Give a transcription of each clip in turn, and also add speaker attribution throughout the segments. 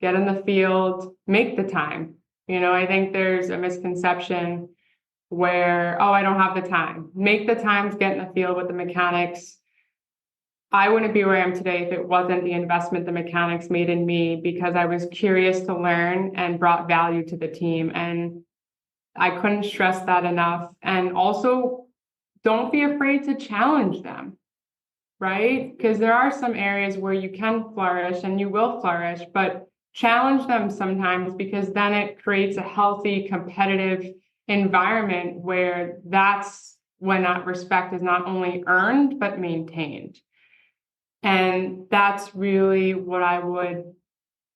Speaker 1: get in the field, make the time. I think there's a misconception where, oh, I don't have the time. Make the time to get in the field with the mechanics. I wouldn't be where I am today if it wasn't the investment the mechanics made in me, because I was curious to learn and brought value to the team. And I couldn't stress that enough. And also, don't be afraid to challenge them, right? Because there are some areas where you can flourish and you will flourish, but challenge them sometimes, because then it creates a healthy, competitive environment where that's when that respect is not only earned, but maintained. And that's really what I would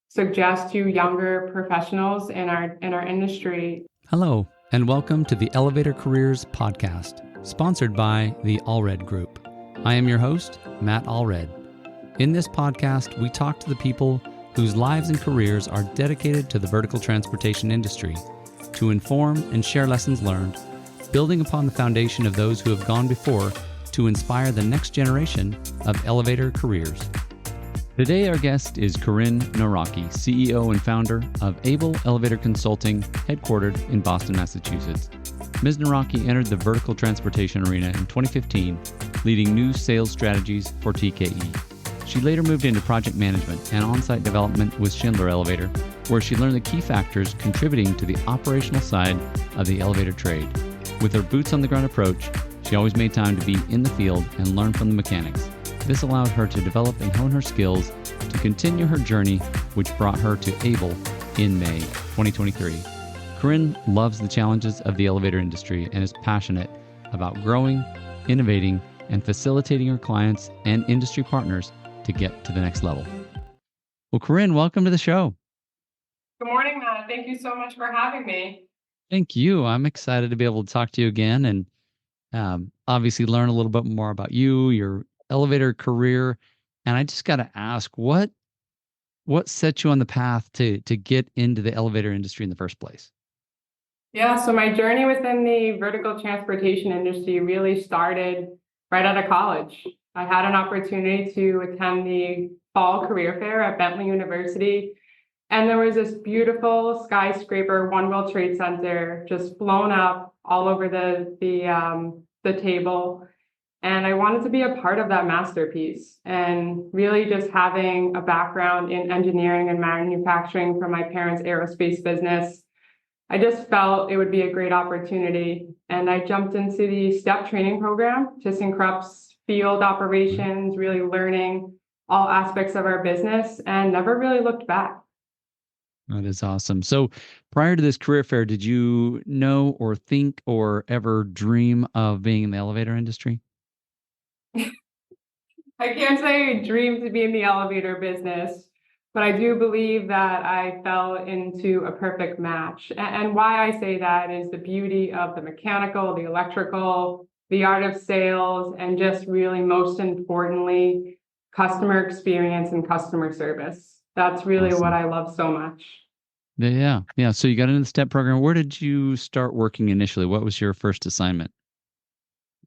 Speaker 1: suggest to younger professionals in our industry.
Speaker 2: Hello, and welcome to the Elevator Careers Podcast, sponsored by the Allred Group. I am your host, Matt Allred. In this podcast, we talk to the people whose lives and careers are dedicated to the vertical transportation industry to inform and share lessons learned, building upon the foundation of those who have gone before to inspire the next generation of elevator careers. Today, our guest is Corinne Nawrocki, CEO and founder of Abel Elevator Consulting, headquartered in Boston, Massachusetts. Ms. Nawrocki entered the vertical transportation arena in 2015, leading new sales strategies for TKE. She later moved into project management and on-site development with Schindler Elevator, where she learned the key factors contributing to the operational side of the elevator trade. With her boots-on-the-ground approach, she always made time to be in the field and learn from the mechanics. This allowed her to develop and hone her skills to continue her journey, which brought her to Abel in May 2023. Corinne loves the challenges of the elevator industry and is passionate about growing, innovating, and facilitating her clients and industry partners to get to the next level. Well, Corinne, welcome to the show.
Speaker 1: Good morning, Matt. Thank you so much for having me.
Speaker 2: Thank you. I'm excited to be able to talk to you again and obviously learn a little bit more about you, your elevator career. And I just got to ask, what set you on the path to get into the elevator industry in the first place?
Speaker 1: Yeah, so my journey within the vertical transportation industry really started right out of college. I had an opportunity to attend the fall career fair at Bentley University, and there was this beautiful skyscraper, One World Trade Center, just blown up all over the table. And I wanted to be a part of that masterpiece. And really just having a background in engineering and manufacturing from my parents' aerospace business, I just felt it would be a great opportunity. And I jumped into the STEP training program, ThyssenKrupp's field operations, really learning all aspects of our business and never really looked back.
Speaker 2: That is awesome. So prior to this career fair, did you know or think or ever dream of being in the elevator industry?
Speaker 1: I can't say I dreamed to be in the elevator business, but I do believe that I fell into a perfect match. And why I say that is the beauty of the mechanical, the electrical, the art of sales, and just really most importantly, customer experience and customer service. That's really
Speaker 2: Awesome.
Speaker 1: what I love so much.
Speaker 2: Yeah. So you got into the STEP program. Where did you start working initially? What was your first assignment?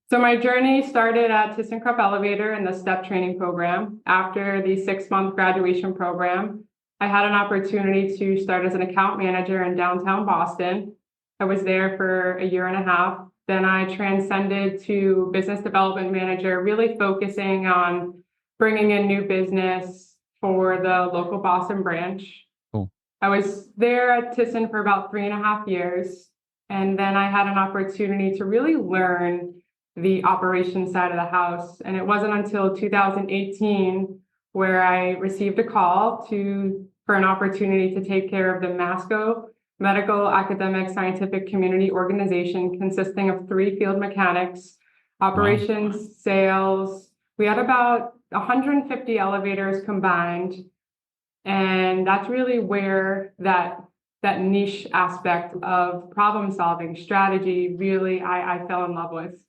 Speaker 1: So my journey started at ThyssenKrupp Elevator in the STEP training program. After the 6-month graduation program, I had an opportunity to start as an account manager in downtown Boston. I was there for a year and a half. Then I transcended to business development manager, really focusing on bringing in new business for the local Boston branch.
Speaker 2: Cool.
Speaker 1: I was there at Thyssen for about 3.5 years. And then I had an opportunity to really learn the operations side of the house. And it wasn't until 2018 where I received a call for an opportunity to take care of the Masco Medical Academic Scientific Community Organization, consisting of 3 field mechanics, operations, wow, sales. We had about 150 elevators combined. And that's really where that niche aspect of problem solving strategy really I fell in love with.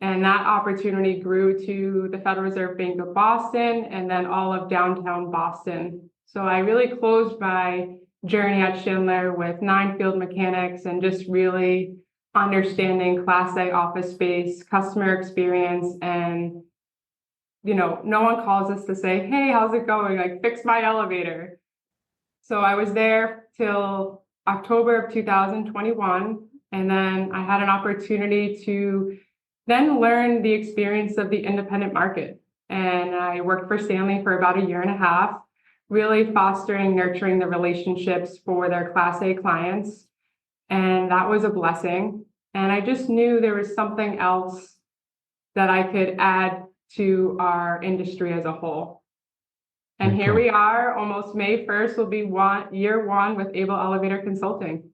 Speaker 1: And that opportunity grew to the Federal Reserve Bank of Boston and then all of downtown Boston. So I really closed my journey at Schindler with 9 field mechanics and just really understanding Class A office space, customer experience, and no one calls us to say, hey, how's it going? Like, fix my elevator. So I was there till October of 2021. And then I had an opportunity to then learn the experience of the independent market. And I worked for Stanley for about a year and a half, really fostering, nurturing the relationships for their Class A clients. And that was a blessing. And I just knew there was something else that I could add to our industry as a whole. And
Speaker 2: Very
Speaker 1: here
Speaker 2: cool.
Speaker 1: we are, almost May 1st will be year one with Abel Elevator Consulting.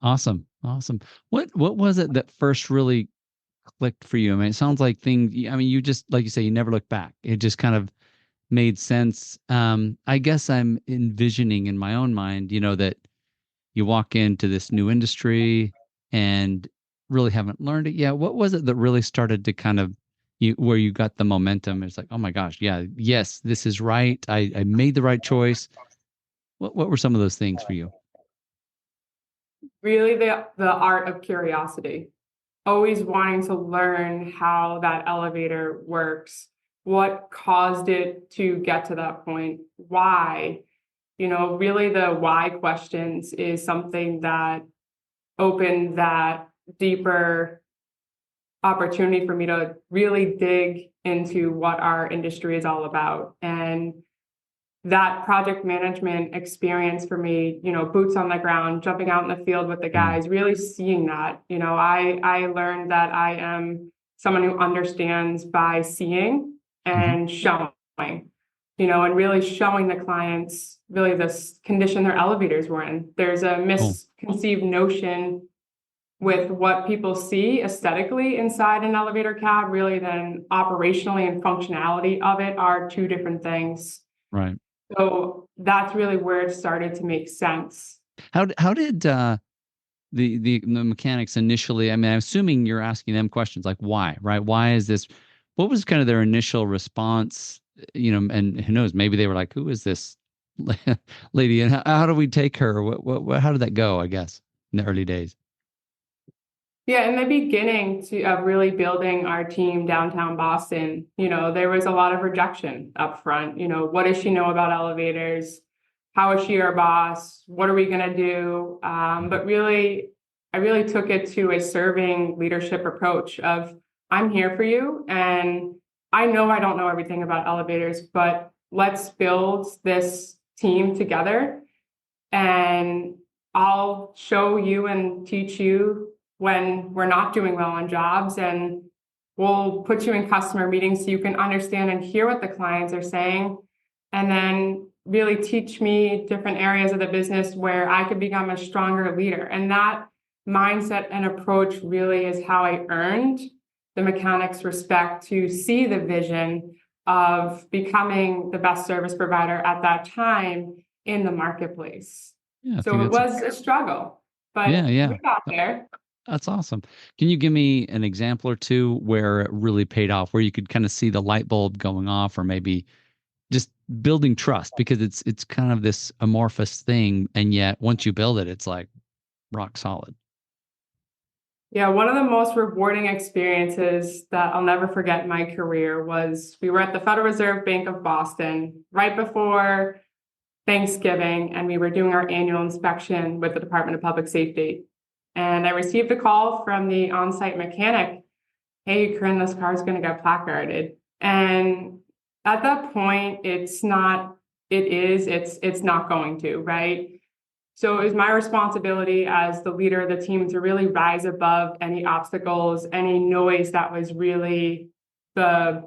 Speaker 2: Awesome. Awesome. What was it that first really clicked for you? I mean, it sounds like you just, like you say, you never look back. It just kind of made sense. I guess I'm envisioning in my own mind, that you walk into this new industry and really haven't learned it yet. What was it that really started to kind of where you got the momentum? It's like, oh my gosh, yeah, yes, this is right. I made the right choice. What were some of those things for you?
Speaker 1: Really the art of curiosity, always wanting to learn how that elevator works, what caused it to get to that point, why. Really the why questions is something that opened that deeper opportunity for me to really dig into what our industry is all about. And that project management experience for me, boots on the ground, jumping out in the field with the
Speaker 2: Mm.
Speaker 1: guys, really seeing that. I learned that I am someone who understands by seeing
Speaker 2: Mhm.
Speaker 1: and showing, and really showing the clients really the condition their elevators were in. There's a
Speaker 2: Cool.
Speaker 1: misconceived notion with what people see aesthetically inside an elevator cab, really then operationally and functionality of it are two different things.
Speaker 2: Right.
Speaker 1: So that's really where it started to make sense.
Speaker 2: How did the mechanics initially? I mean, I'm assuming you're asking them questions like why, right? Why is this? What was kind of their initial response? And who knows? Maybe they were like, "Who is this lady, and how do we take her? How did that go? I guess in the early days."
Speaker 1: Yeah, in the beginning of really building our team downtown Boston, there was a lot of rejection up front. What does she know about elevators? How is she our boss? What are we going to do? But really, I really took it to a serving leadership approach of I'm here for you. And I know I don't know everything about elevators, but let's build this team together. And I'll show you and teach you when we're not doing well on jobs, and we'll put you in customer meetings so you can understand and hear what the clients are saying, and then really teach me different areas of the business where I could become a stronger leader. And that mindset and approach really is how I earned the mechanics' respect to see the vision of becoming the best service provider at that time in the marketplace.
Speaker 2: Yeah, I
Speaker 1: So
Speaker 2: think
Speaker 1: it
Speaker 2: that's
Speaker 1: was a struggle,
Speaker 2: yeah,
Speaker 1: but
Speaker 2: yeah.
Speaker 1: we got there.
Speaker 2: That's awesome. Can you give me an example or two where it really paid off, where you could kind of see the light bulb going off, or maybe just building trust? Because it's kind of this amorphous thing, and yet once you build it, it's like rock solid.
Speaker 1: Yeah, one of the most rewarding experiences that I'll never forget in my career was we were at the Federal Reserve Bank of Boston right before Thanksgiving, and we were doing our annual inspection with the Department of Public Safety. And I received a call from the on-site mechanic, hey, Corinne, this car is going to get placarded. And at that point, it's not going to, right? So it was my responsibility as the leader of the team to really rise above any obstacles, any noise that was really the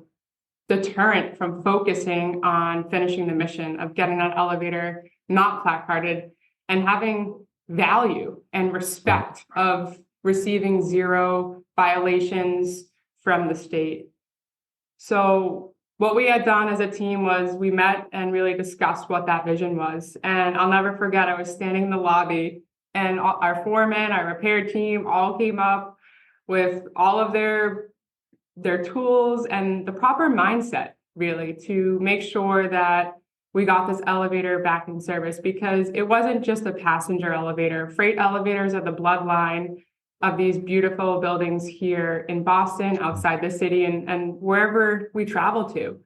Speaker 1: deterrent from focusing on finishing the mission of getting that elevator not placarded and having value and
Speaker 2: Right.
Speaker 1: respect of receiving zero violations from the state. So what we had done as a team was we met and really discussed what that vision was. And I'll never forget, I was standing in the lobby and our foreman, our repair team all came up with all of their tools and the proper mindset really to make sure that we got this elevator back in service, because it wasn't just a passenger elevator. Freight elevators are the bloodline of these beautiful buildings here in Boston, outside the city, and wherever we travel to.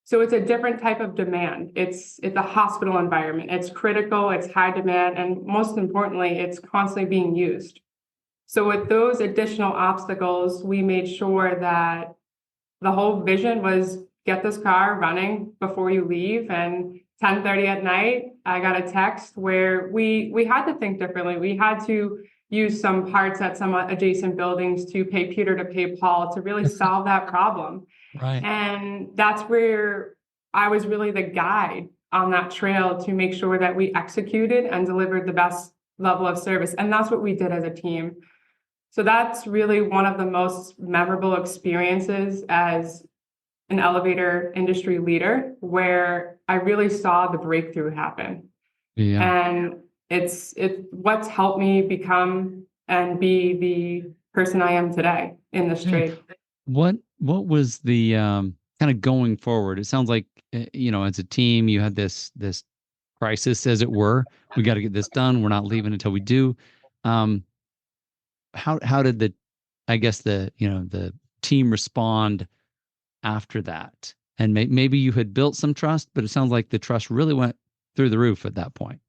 Speaker 1: So it's a different type of demand. It's a hospital environment. It's critical, it's high demand, and most importantly, it's constantly being used. So with those additional obstacles, we made sure that the whole vision was get this car running before you leave. And 10:30 at night, I got a text where we had to think differently. We had to use some parts at some adjacent buildings to pay Peter to pay Paul to really solve that problem.
Speaker 2: Right.
Speaker 1: And that's where I was really the guide on that trail to make sure that we executed and delivered the best level of service. And that's what we did as a team. So that's really one of the most memorable experiences as an elevator industry leader, where I really saw the breakthrough happen.
Speaker 2: Yeah.
Speaker 1: And it's what's helped me become and be the person I am today in this trade.
Speaker 2: What was the kind of going forward? It sounds like as a team you had this crisis, as it were. We got to get this done. We're not leaving until we do. How did the team respond after that? And maybe you had built some trust, but it sounds like the trust really went through the roof at that point.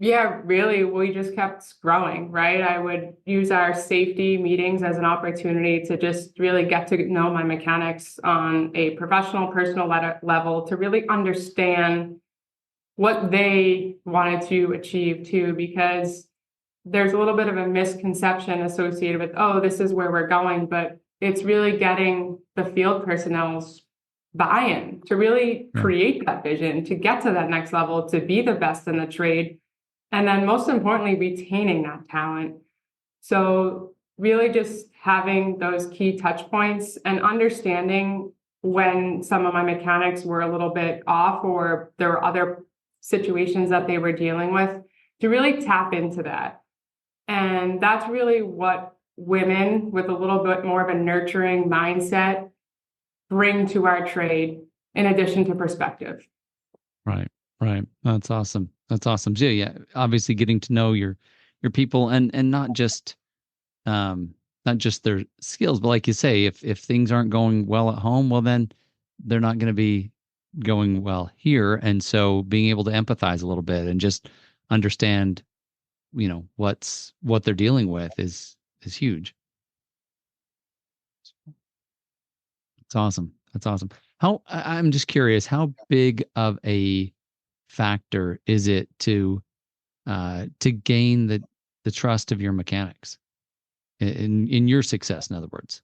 Speaker 1: Yeah, really, we just kept growing, right? I would use our safety meetings as an opportunity to just really get to know my mechanics on a professional, personal level, to really understand what they wanted to achieve too, because there's a little bit of a misconception associated with, oh, this is where we're going, but it's really getting the field personnel's buy-in to really create that vision, to get to that next level, to be the best in the trade. And then most importantly, retaining that talent. So really just having those key touch points and understanding when some of my mechanics were a little bit off or there were other situations that they were dealing with, to really tap into that. And that's really what women with a little bit more of a nurturing mindset bring to our trade, in addition to perspective.
Speaker 2: Right. That's awesome. So yeah, obviously getting to know your people and not just their skills, but like you say, if things aren't going well at home, well then they're not going to be going well here. And so being able to empathize a little bit and just understand, what they're dealing with is huge. It's awesome. That's awesome. I'm just curious, how big of a factor is it to gain the trust of your mechanics in your success, in other words?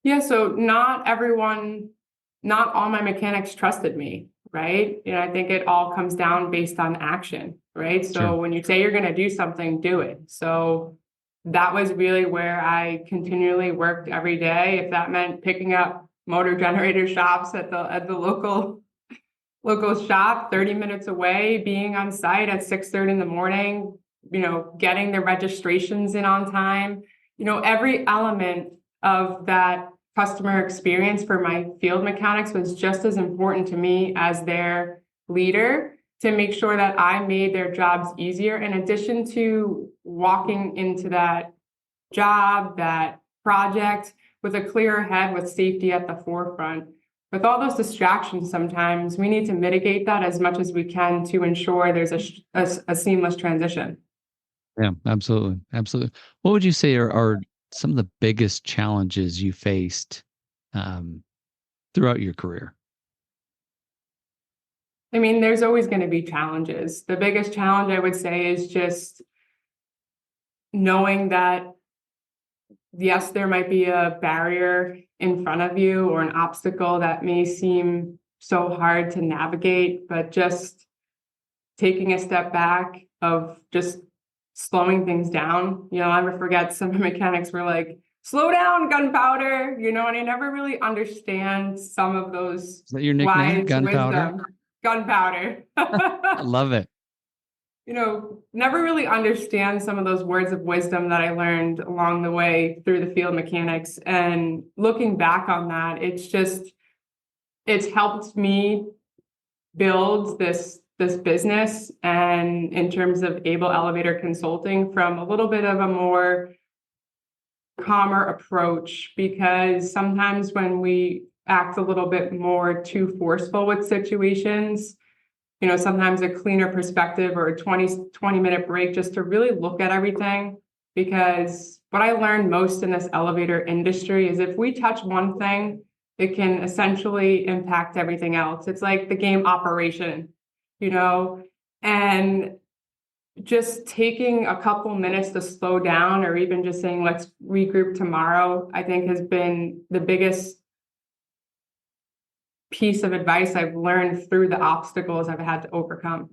Speaker 1: Yeah, so not all my mechanics trusted me, right? I think it all comes down based on action, right? So
Speaker 2: Sure.
Speaker 1: when you say you're going to do something, do it. So that was really where I continually worked every day. If that meant picking up motor generator shops at the local shop 30 minutes away, being on site at 6:30 in the morning, getting the registrations in on time, every element of that customer experience for my field mechanics was just as important to me as their leader, to make sure that I made their jobs easier, in addition to walking into that job, that project with a clear head, with safety at the forefront. With all those distractions, sometimes we need to mitigate that as much as we can to ensure there's a seamless transition.
Speaker 2: Yeah, absolutely. What would you say are some of the biggest challenges you faced throughout your career?
Speaker 1: I mean, there's always going to be challenges. The biggest challenge, I would say, is just knowing that, yes, there might be a barrier in front of you or an obstacle that may seem so hard to navigate, but just taking a step back of just slowing things down. I'll never forget, some mechanics were like, slow down, gunpowder, and I never really understand some of those
Speaker 2: Is that your nickname,
Speaker 1: wise
Speaker 2: Gunpowder?
Speaker 1: wisdom. Gunpowder.
Speaker 2: I love it.
Speaker 1: Never really understand some of those words of wisdom that I learned along the way through the field mechanics. And looking back on that, it's helped me build this business, and in terms of Abel Elevator Consulting, from a little bit of a more calmer approach, because sometimes when we act a little bit more too forceful with situations. Sometimes a cleaner perspective or a 20-minute break just to really look at everything. Because what I learned most in this elevator industry is if we touch one thing, it can essentially impact everything else. It's like the game Operation, and just taking a couple minutes to slow down, or even just saying, let's regroup tomorrow, I think has been the biggest piece of advice I've learned through the obstacles I've had to overcome.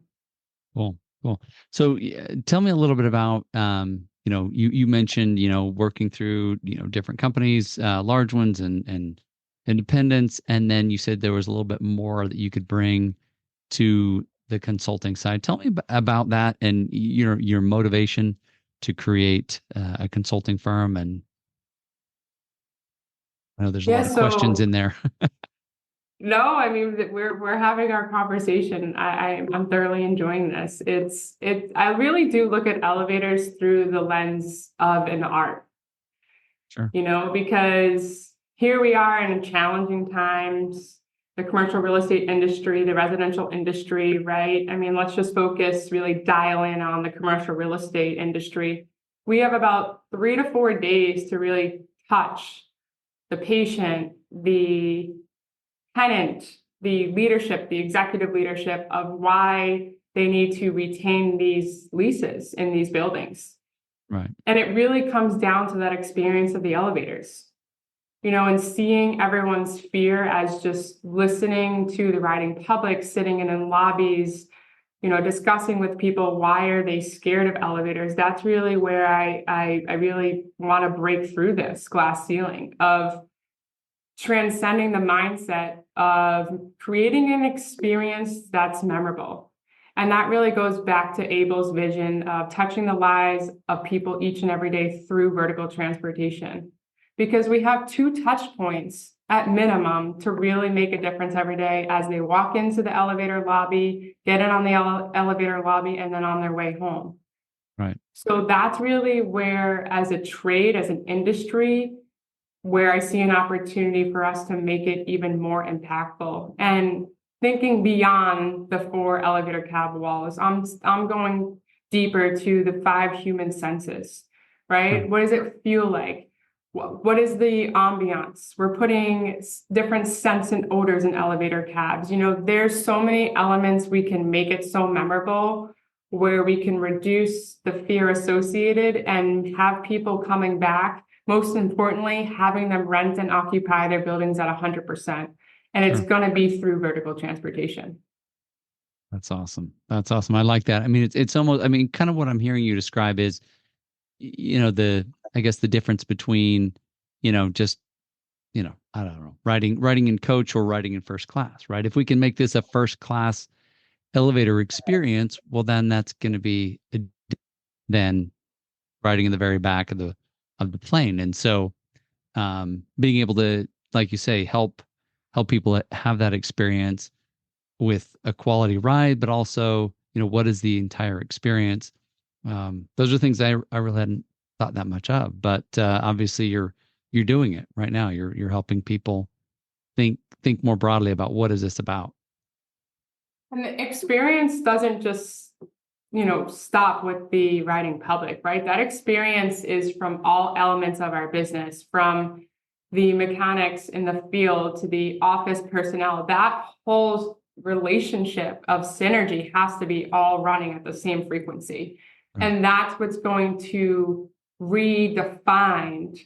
Speaker 2: Cool. Cool. So tell me a little bit about, you mentioned, working through, different companies, large ones and independents. And then you said there was a little bit more that you could bring to the consulting side. Tell me about that and your motivation to create a consulting firm. And I know there's a lot of questions in there.
Speaker 1: No, I mean, we're having our conversation. I'm thoroughly enjoying this. I really do look at elevators through the lens of an art.
Speaker 2: Sure.
Speaker 1: Because here we are in challenging times, the commercial real estate industry, the residential industry, right? I mean, let's just really dial in on the commercial real estate industry. We have about 3 to 4 days to really touch the patient, the tenant, the leadership, the executive leadership of why they need to retain these leases in these buildings.
Speaker 2: Right.
Speaker 1: And it really comes down to that experience of the elevators, and seeing everyone's fear as just listening to the riding public, sitting in lobbies, discussing with people, why are they scared of elevators? That's really where I really want to break through this glass ceiling of transcending the mindset of creating an experience that's memorable. And that really goes back to Abel's vision of touching the lives of people each and every day through vertical transportation. Because we have 2 touch points at minimum to really make a difference every day as they walk into the elevator lobby, get in on the elevator lobby, and then on their way home.
Speaker 2: Right.
Speaker 1: So that's really where, as a trade, as an industry, where I see an opportunity for us to make it even more impactful. And thinking beyond the 4 elevator cab walls, I'm going deeper to the 5 human senses, right? What does it feel like? What is the ambiance? We're putting different scents and odors in elevator cabs. There's so many elements we can make it so memorable, where we can reduce the fear associated and have people coming back. Most importantly, having them rent and occupy their buildings at 100%. And it's going to be through vertical transportation.
Speaker 2: That's awesome. That's awesome. I like that. I mean, it's almost, kind of what I'm hearing you describe is, I guess the difference between, just, I don't know, riding in coach or riding in first class, right? If we can make this a first class elevator experience, well, then that's going to be then riding in the very back of the plane. And so, being able to, like you say, help people have that experience with a quality ride, but also, what is the entire experience? Those are things I really hadn't thought that much of, but obviously you're doing it right now. You're helping people think more broadly about what is this about.
Speaker 1: And the experience doesn't just, stop with the riding public, right? That experience is from all elements of our business, from the mechanics in the field to the office personnel. That whole relationship of synergy has to be all running at the same frequency. Right. And that's what's going to redefine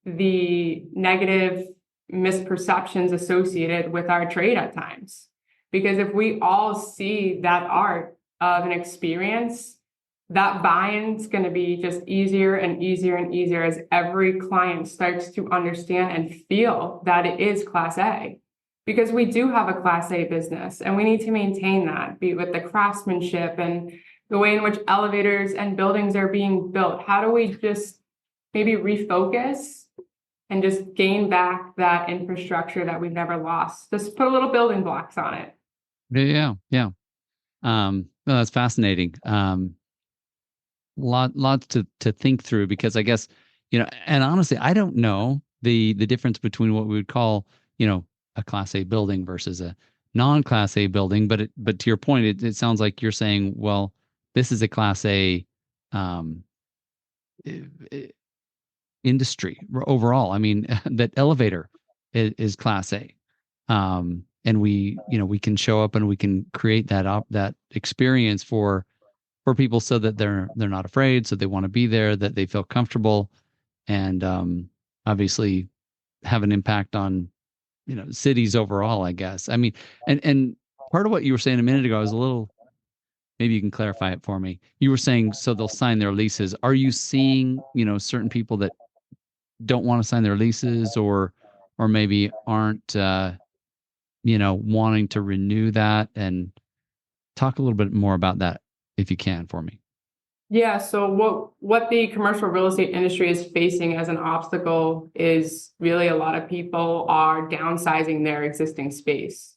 Speaker 1: the negative misperceptions associated with our trade at times. Because if we all see that art of an experience, that buy-in is going to be just easier and easier and easier as every client starts to understand and feel that it is Class A. Because we do have a Class A business and we need to maintain that, be it with the craftsmanship and the way in which elevators and buildings are being built. How do we just maybe refocus and just gain back that infrastructure that we've never lost? Just put a little building blocks on it.
Speaker 2: Yeah. No, that's fascinating. Lots to think through, because I guess, and honestly, I don't know the difference between what we would call, a Class A building versus a non-Class A building. But to your point, it sounds like you're saying, well, this is a Class A i- i- industry overall. I mean, that elevator is Class A. And we can show up and we can create that experience for people so that they're not afraid, so they want to be there, that they feel comfortable, and obviously have an impact on cities overall, I guess. I mean, and part of what you were saying a minute ago is a little, maybe you can clarify it for me. You were saying so they'll sign their leases. Are you seeing certain people that don't want to sign their leases, or maybe aren't wanting to renew that? And talk a little bit more about that if you can for me.
Speaker 1: Yeah, so what the commercial real estate industry is facing as an obstacle is really a lot of people are downsizing their existing space.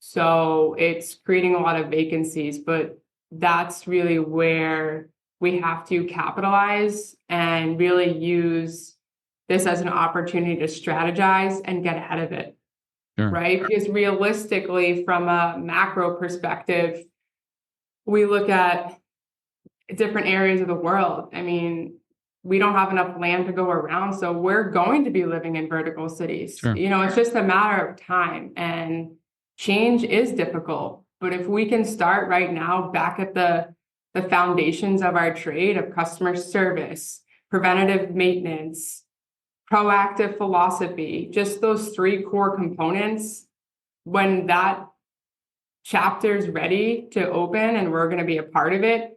Speaker 1: So it's creating a lot of vacancies, but that's really where we have to capitalize and really use this as an opportunity to strategize and get ahead of it,
Speaker 2: Sure.
Speaker 1: right? Because realistically, from a macro perspective, we look at different areas of the world. I mean, we don't have enough land to go around, so we're going to be living in vertical cities.
Speaker 2: Sure.
Speaker 1: It's just a matter of time, and change is difficult. But if we can start right now back at the foundations of our trade of customer service, preventative maintenance, proactive philosophy, just those three core components, when that chapter is ready to open and we're going to be a part of it,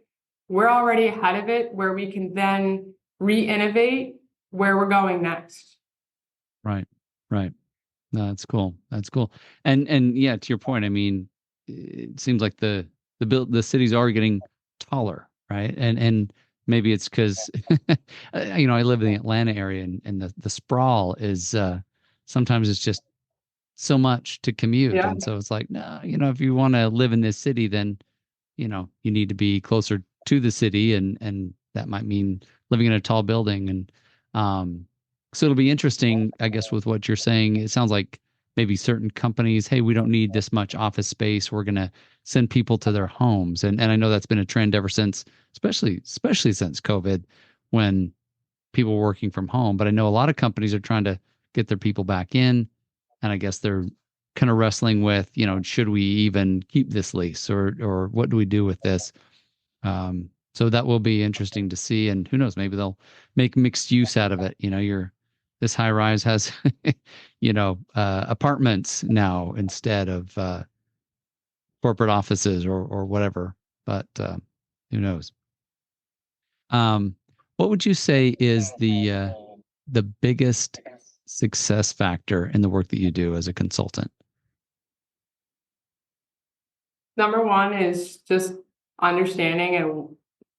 Speaker 1: we're already ahead of it where we can then re-innovate where we're going next.
Speaker 2: Right. Right. No, that's cool. That's cool. And yeah, to your point, I mean, it seems like the cities are getting taller, right? And maybe it's because I live in the Atlanta area, and the sprawl is sometimes it's just so much to commute.
Speaker 1: Yeah.
Speaker 2: And so it's like, no, if you want to live in this city, then you need to be closer to the city, and that might mean living in a tall building. And so it'll be interesting, I guess, with what you're saying. It sounds like maybe certain companies, hey, we don't need this much office space. We're going to send people to their homes. And I know that's been a trend ever since, especially since COVID, when people were working from home. But I know a lot of companies are trying to get their people back in. And I guess they're kind of wrestling with, should we even keep this lease, or what do we do with this? So that will be interesting to see. And who knows, maybe they'll make mixed use out of it. This high rise has, apartments now instead of corporate offices or whatever. But who knows? What would you say is the biggest success factor in the work that you do as a consultant?
Speaker 1: Number one is just understanding and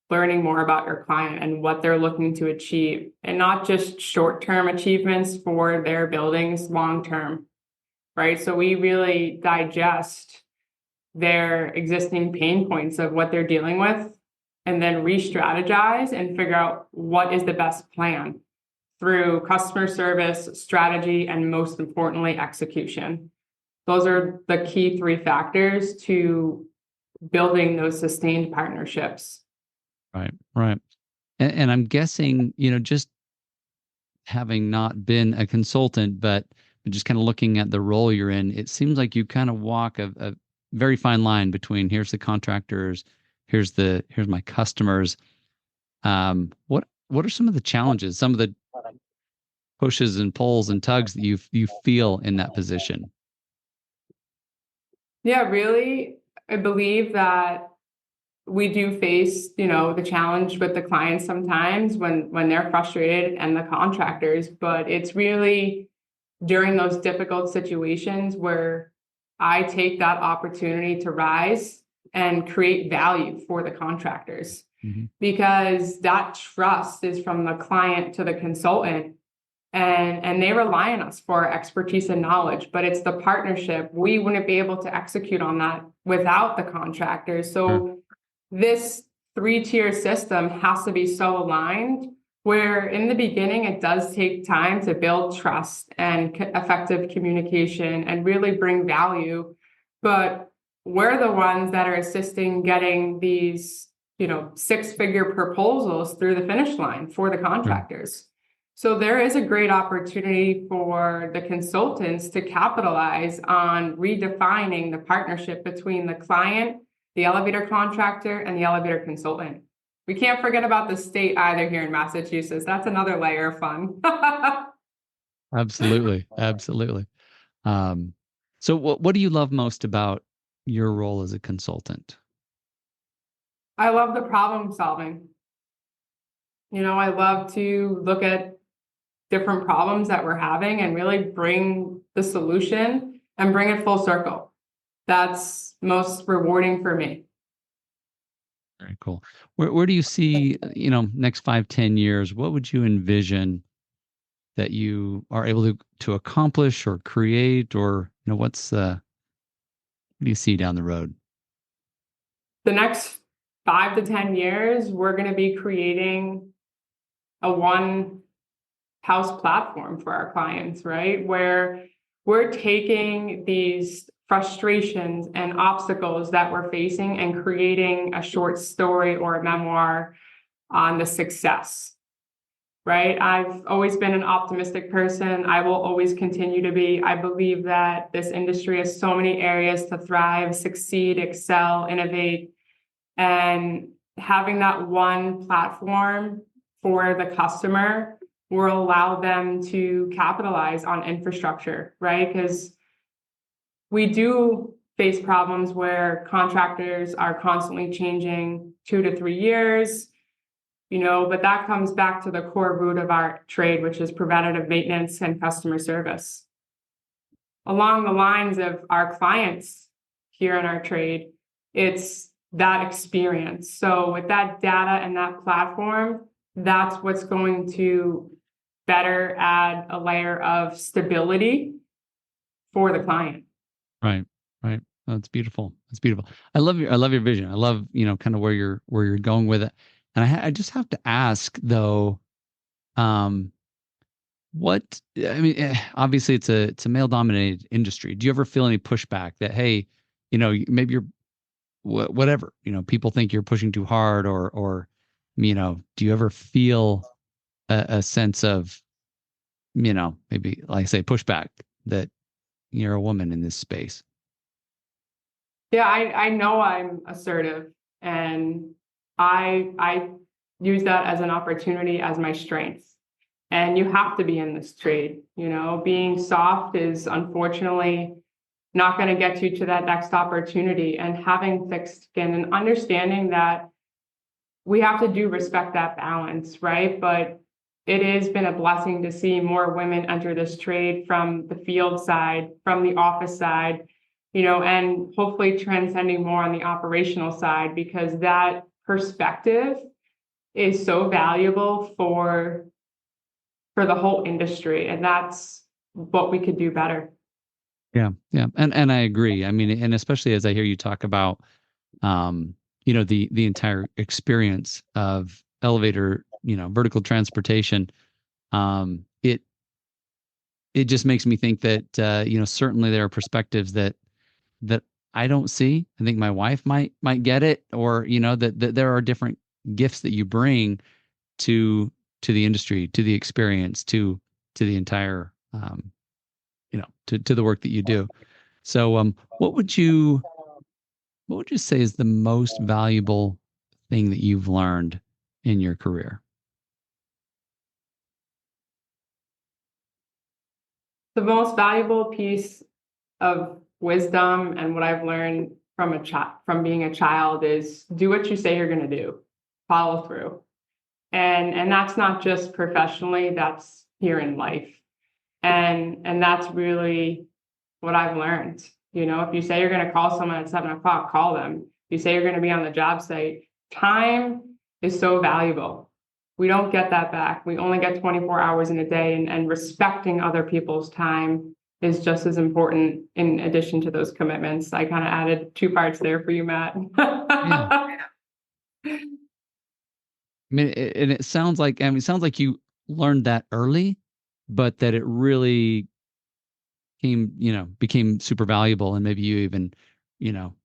Speaker 1: learning more about your client and what they're looking to achieve, and not just short-term achievements for their buildings, long-term, right? So we really digest their existing pain points of what they're dealing with, and then re-strategize and figure out what is the best plan through customer service, strategy, and most importantly, execution. Those are the key three factors to building those sustained partnerships.
Speaker 2: Right, right. And I'm guessing, just having not been a consultant, but just kind of looking at the role you're in, it seems like you kind of walk a very fine line between here's the contractors, here's my customers. What are some of the challenges, some of the pushes and pulls and tugs that you feel in that position?
Speaker 1: Yeah, really, I believe that we do face, the challenge with the clients sometimes when they're frustrated, and the contractors, but it's really during those difficult situations where I take that opportunity to rise and create value for the contractors, because that trust is from the client to the consultant. And they rely on us for our expertise and knowledge, but it's the partnership. We wouldn't be able to execute on that without the contractors. So this three-tier system has to be so aligned where in the beginning, it does take time to build trust and effective communication and really bring value. But we're the ones that are assisting getting these, six-figure proposals through the finish line for the contractors. So there is a great opportunity for the consultants to capitalize on redefining the partnership between the client, the elevator contractor, and the elevator consultant. We can't forget about the state either here in Massachusetts. That's another layer of fun.
Speaker 2: Absolutely. Absolutely. So what do you love most about your role as a consultant?
Speaker 1: I love the problem solving. I love to look at different problems that we're having and really bring the solution and bring it full circle. That's most rewarding for me.
Speaker 2: Very cool. Where do you see, next 5-10 years, what would you envision that you are able to accomplish or create, or, what do you see down the road?
Speaker 1: The next 5 to 10 years, we're going to be creating a one house platform for our clients, right? Where we're taking these frustrations and obstacles that we're facing and creating a short story or a memoir on the success, right? I've always been an optimistic person. I will always continue to be. I believe that this industry has so many areas to thrive, succeed, excel, innovate, and having that one platform for the customer will allow them to capitalize on infrastructure, right? Because we do face problems where contractors are constantly changing 2 to 3 years, but that comes back to the core root of our trade, which is preventative maintenance and customer service. Along the lines of our clients here in our trade, it's that experience. So with that data and that platform, that's what's going to better add a layer of stability for the client.
Speaker 2: Right. Right. That's beautiful. That's beautiful. I love your vision. I love, kind of where you're going with it. And I just have to ask though, obviously it's a male dominated industry. Do you ever feel any pushback that, hey, maybe you're whatever, people think you're pushing too hard, or, do you ever feel a sense of, maybe, like I say, pushback that you're a woman in this space?
Speaker 1: Yeah, I know I'm assertive, and I use that as an opportunity, as my strength. And you have to be in this trade. Being soft is unfortunately not going to get you to that next opportunity. And having thick skin and understanding that we have to respect that balance, right? But it has been a blessing to see more women enter this trade from the field side, from the office side, and hopefully transcending more on the operational side, because that perspective is so valuable for the whole industry. And that's what we could do better.
Speaker 2: Yeah. Yeah. And I agree. I mean, and especially as I hear you talk about, the entire experience of elevator, vertical transportation, it just makes me think that, certainly there are perspectives that I don't see. I think my wife might get it, or, that there are different gifts that you bring to the industry, to the experience, to the entire, to the work that you do. So, what would you say is the most valuable thing that you've learned in your career?
Speaker 1: The most valuable piece of wisdom and what I've learned from being a child is do what you say you're going to do, follow through. And that's not just professionally, that's here in life. And that's really what I've learned. If you say you're going to call someone at 7:00, call them. If you say you're going to be on the job site, time is so valuable. We don't get that back. We only get 24 hours in a day, and respecting other people's time is just as important in addition to those commitments. I kind of added 2 parts there for you, Matt.
Speaker 2: Yeah. mean, and it sounds like, it sounds like you learned that early, but that it really became super valuable. And maybe you even, you know,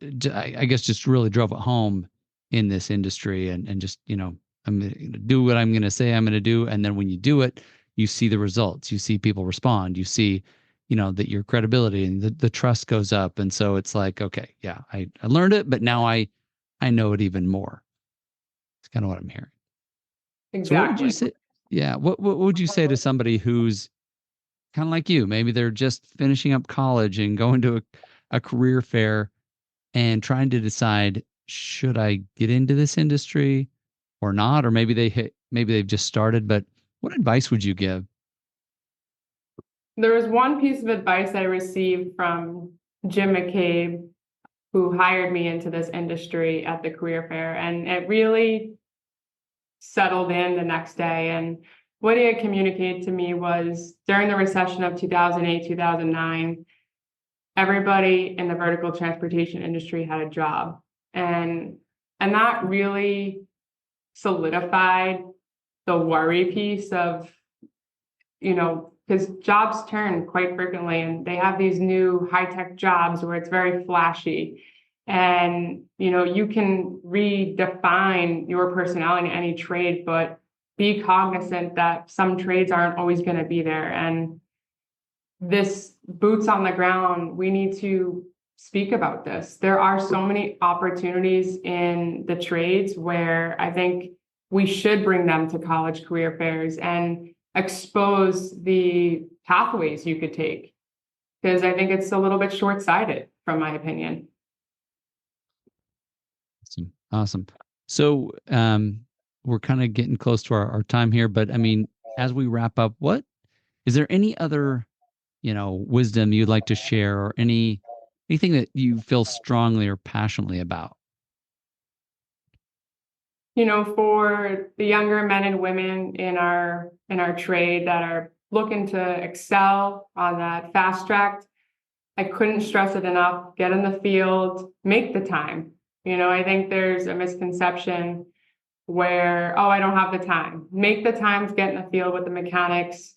Speaker 2: I guess just really drove it home in this industry and just, I'm going to do what I'm going to say I'm going to do. And then when you do it, you see the results, you see people respond, you see, that your credibility and the trust goes up. And so it's like, okay, yeah, I learned it, but now I know it even more. It's kind of what I'm hearing. So what would you
Speaker 1: Exactly.
Speaker 2: say? Yeah. What would you say to somebody who's kind of like you? Maybe they're just finishing up college and going to a career fair and trying to decide, should I get into this industry or not? Or maybe they've just started, but what advice would you give?
Speaker 1: There was one piece of advice I received from Jim McCabe, who hired me into this industry at the career fair, and it really settled in the next day. And what he had communicated to me was during the recession of 2008, 2009, everybody in the vertical transportation industry had a job. And that really solidified the worry piece of, because jobs turn quite frequently and they have these new high-tech jobs where it's very flashy. And, you can redefine your personality in any trade, but be cognizant that some trades aren't always going to be there. And this boots on the ground, we need to speak about this. There are so many opportunities in the trades where I think we should bring them to college career fairs and expose the pathways you could take, because I think it's a little bit short-sighted, from my opinion.
Speaker 2: Awesome. So, we're kind of getting close to our time here, but I mean, as we wrap up, what is there any other, wisdom you'd like to share or anything that you feel strongly or passionately about?
Speaker 1: For the younger men and women in our trade that are looking to excel on that fast track, I couldn't stress it enough. Get in the field, make the time. I think there's a misconception where, oh, I don't have the time. Make the time to get in the field with the mechanics.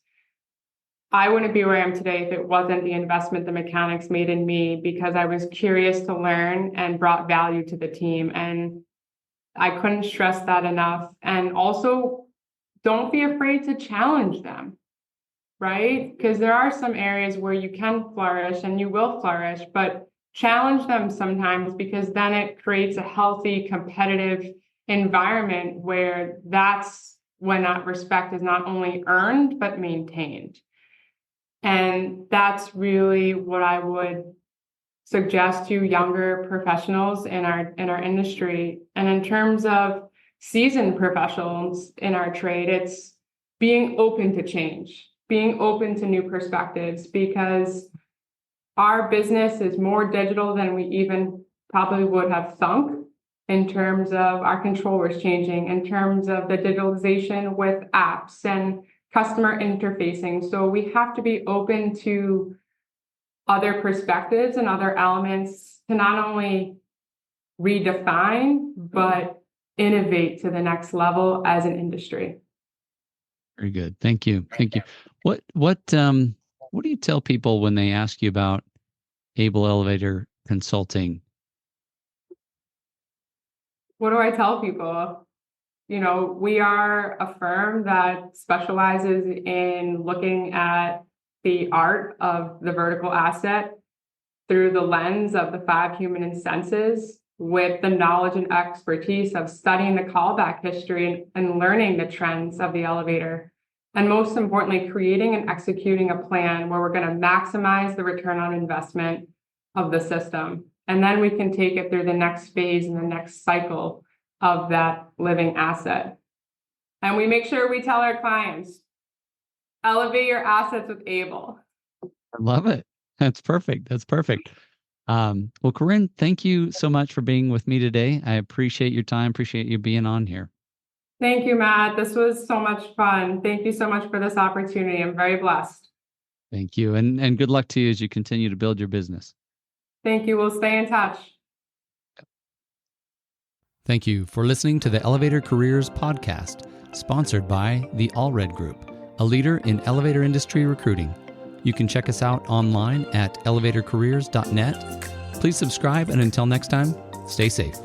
Speaker 1: I wouldn't be where I am today if it wasn't the investment the mechanics made in me, because I was curious to learn and brought value to the team. And I couldn't stress that enough. And also, don't be afraid to challenge them, right? Because there are some areas where you can flourish and you will flourish, but challenge them sometimes, because then it creates a healthy, competitive environment where that's when that respect is not only earned, but maintained. And that's really what I would suggest to younger professionals in our industry. And in terms of seasoned professionals in our trade, it's being open to change, being open to new perspectives, because our business is more digital than we even probably would have thunk, in terms of our controllers changing, in terms of the digitalization with apps and customer interfacing. So we have to be open to other perspectives and other elements to not only redefine, but innovate to the next level as an industry.
Speaker 2: Very good. Thank you. Thank you. What do you tell people when they ask you about Abel Elevator Consulting?
Speaker 1: What do I tell people? We are a firm that specializes in looking at the art of the vertical asset through the lens of the 5 human senses, with the knowledge and expertise of studying the callback history and learning the trends of the elevator. And most importantly, creating and executing a plan where we're going to maximize the return on investment of the system. And then we can take it through the next phase and the next cycle of that living asset. And we make sure we tell our clients, elevate your assets with Abel.
Speaker 2: I love it. That's perfect. That's perfect. Well, Corinne, thank you so much for being with me today. I appreciate your time. Appreciate you being on here.
Speaker 1: Thank you, Matt. This was so much fun. Thank you so much for this opportunity. I'm very blessed.
Speaker 2: Thank you. And good luck to you as you continue to build your business.
Speaker 1: Thank you. We'll stay in touch.
Speaker 2: Thank you for listening to the Elevator Careers podcast, sponsored by the Allred Group, a leader in elevator industry recruiting. You can check us out online at elevatorcareers.net. Please subscribe, and until next time, stay safe.